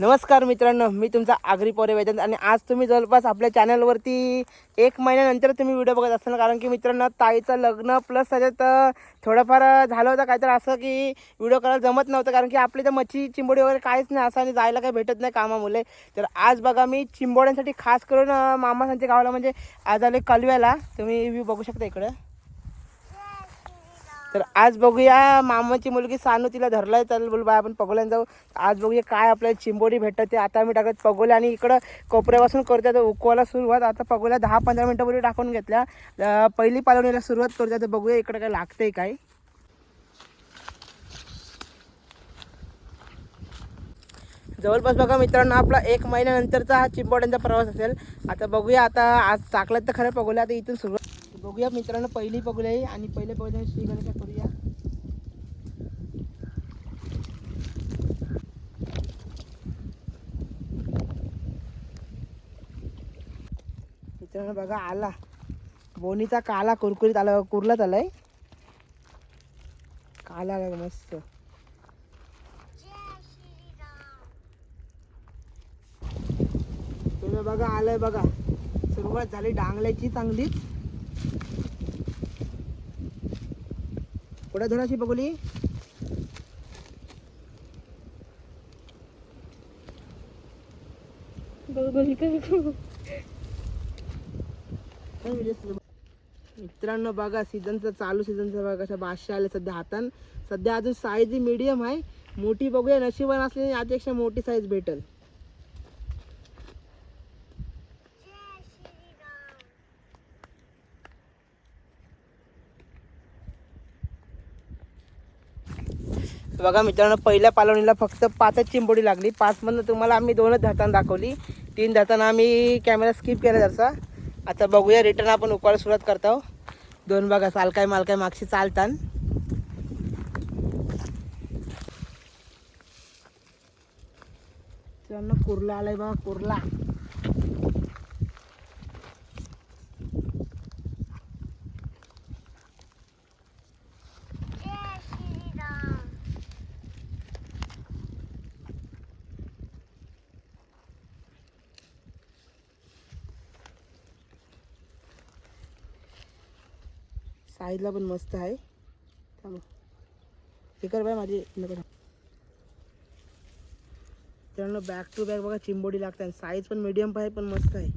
नमस्कार मित्रांनो, मी तुमचा आगरी पोरे वेदांत आणि आज तुम्ही जवळपास आपल्या चॅनलवरती 1 महिन्यानंतर तुम्ही व्हिडिओ बघत असाल. कारण की मित्रांनो, ताईचं लग्न प्लस त्याच्यात थोडंफार झालं होतं काहीतरी असं की व्हिडिओ करायला जमत नव्हतं. कारण की आपली तर मच्छी चिंबोडी वगैरे काहीच नाही असं आणि जायला काही भेटत नाही कामामुळे. तर आज बघा मी चिंबोड्यांसाठी खास करून मामासांच्या गावाला म्हणजे आज आले कलव्याला. तुम्ही व्ह्यू बघू शकता इकडं. तर आज बघूया मामाची मुलगी सानू तिला धरलाय. चल बोल बाय आपण पगोल्यानं जाऊ. आज बघूया काय आपल्याला चिंबोडी भेटत ते. आता मी टाकत पगोल्या आणि इकडं कोपऱ्यापासून करतो तर उकवायला सुरुवात. आता पगोल्या 10-15 मिनटापूर्वी टाकून घेतल्या. पहिली पालवणीला सुरुवात करतो. तर बघूया इकडं काय लागतंय काय. जवळपास बघा मित्रांनो, आपला 1 महिन्यानंतरचा हा चिंबोड्यांचा प्रवास असेल. आता बघूया, आता आज टाकलं तर खरं पगोल्या. आता इथून सुरुवात बघूया मित्रांनो. पहिली पगोल्या आहे आणि पहिले पगोल्या श्री गणेश करूया. मित्रांनो बघा आला बोनीचा काला कुरकुरीत आला, कुरलाच आलाय काला आला मस्त. तुम्ही बघा आलाय बघा, सुरुवात झाली डांगल्याची चांगलीच. पुढे धराशी बघली. मित्रांनो बघा सीझनचं चालू सीझनचं बघा कशा 500 आले सध्या हातान. सध्या अजून साईज मीडियम आहे. मोठी बघूया, नशिबान असलेली यापेक्षा मोठी साईज भेटेल. बघा मित्रांनो, पहिल्या पालवणीला फक्त 5च चिंबोडी लागली. 5 मधून तुम्हाला आम्ही 2च धरताना दाखवली. 3 धरताना आम्ही कॅमेरा स्किप केला जरसा. आता बघूया रिटर्न आपण उकळायला सुरुवात करतो. 2 बघा चालकाय मालकाय मागशी चालतान. मित्रांनो कुर्ला आलाय बघा, कुर्ला. साईजला पण मस्त आहे. हे कर बाय माझी नको. मित्रांनो बॅक टू बॅक बघा चिंबोडी लागतात. साईज पण मीडियम आहे पण मस्त आहे.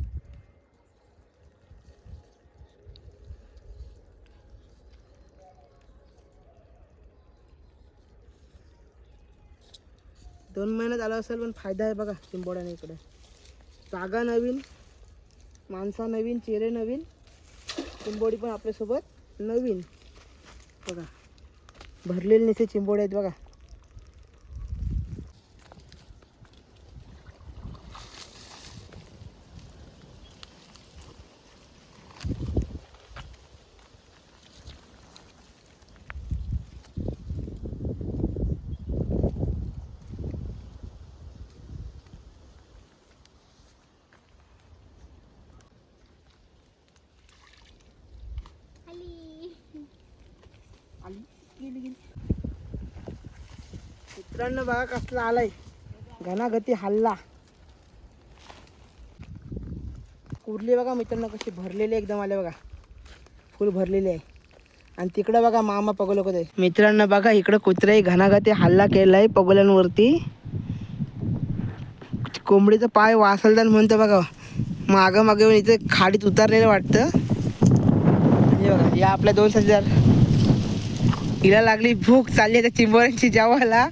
दोन महिन्यात आला असेल पण फायदा आहे बघा चिंबोड्याने. इकडे जागा नवीन, माणसा नवीन, चेहरे नवीन, चिंबोडी पण आपल्यासोबत नवीन. बघा भरलेले निसे चिंबोडे आहेत बघा. मित्रांनो बघा कसला आलाय घनागती हल्ला. कुर्ली बघा मित्रांनो कशी भरलेली एकदम आले बघा, फुल भरलेली आहे. आणि तिकडे बघा मामा पगोलक होते. मित्रांनो बघा इकडे कुत्र्याही घनागती हल्ला केलाय पगोल्यांवरती. कोंबडीचं पाय वासलदान म्हणतं बघा. मागं मागे येऊन इथे खाडीत उतरलेलं वाटतं. हे बघा या आपल्या 2 साथीदार. हिला लागली भूक, चालली आता चिंबोऱ्यांची जेवायला.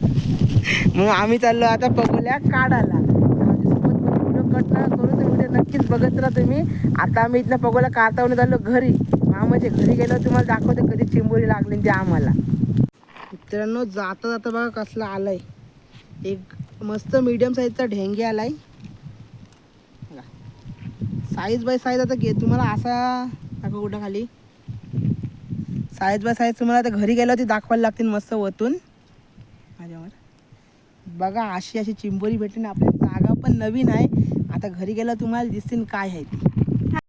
मग आम्ही चाललो आता पगोल्या काढायला. व्हिडिओ कट नका करू, तर व्हिडिओ नक्कीच बघत राहा तुम्ही. आता आम्ही इथनं पगोल्या काढता चाललो घरी. मामाच्या घरी गेलो तुम्हाला दाखवते कधी चिंबोरी लागली ते आम्हाला. मित्रांनो जाता जाता बघा कसला आलाय, एक मस्त मीडियम साईजचा ढेंगे आलाय. साईज बाय साईज आता घे तुम्हाला असा दाखव कुठं खाली. साईज बाय साईज तुम्हाला आता घरी गेल्यावरती दाखवायला लागतील मस्त वतून माझ्यावर. बघा अशी चिंबोरी भेटली ना. आपली जागा पण नवीन आहे. आता घरी गेल्यावर तुम्हाला दिसतील काय आहे ती.